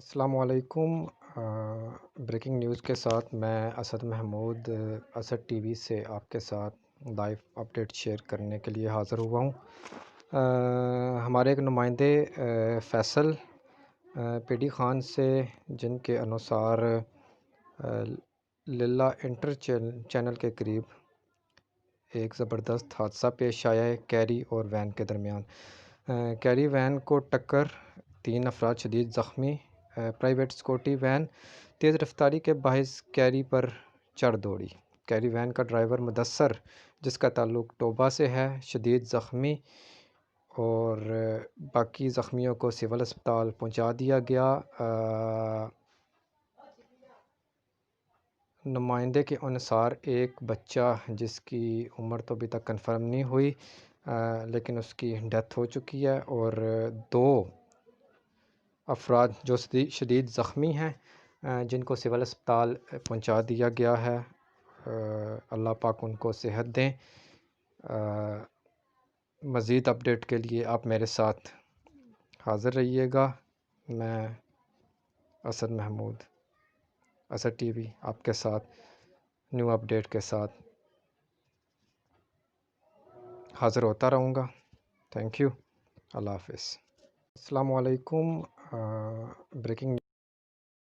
السلام علیکم۔ Breaking news کے ساتھ میں اسد محمود اسد ٹی وی سے آپ کے ساتھ لائیو اپڈیٹ شیئر کرنے کے لیے حاضر ہوا ہوں۔ ہمارے ایک نمائندے فیصل پیڈی خان سے، جن کے انوسار للہ انٹر چینل کے قریب ایک زبردست حادثہ پیش آیا ہے کیری اور وین کے درمیان۔ کیری وین کو ٹکر، 3 افراد شدید زخمی۔ پرائیویٹ سکورٹی وین تیز رفتاری کے باعث کیری پر چڑھ دوڑی۔ کیری وین کا ڈرائیور مدثر، جس کا تعلق ٹوبہ سے ہے، شدید زخمی اور باقی زخمیوں کو سول اسپتال پہنچا دیا گیا۔ نمائندے کے انصار ایک بچہ، جس کی عمر تو ابھی تک کنفرم نہیں ہوئی، لیکن اس کی ڈیتھ ہو چکی ہے، اور 2 افراد جو شدید زخمی ہیں، جن کو سول اسپتال پہنچا دیا گیا ہے۔ اللہ پاک ان کو صحت دیں۔ مزید اپڈیٹ کے لیے آپ میرے ساتھ حاضر رہیے گا۔ میں اسد محمود، اسد ٹی وی، آپ کے ساتھ نیو اپڈیٹ کے ساتھ حاضر ہوتا رہوں گا۔ Thank you. اللہ حافظ۔ السلام علیکم۔ بریکنگ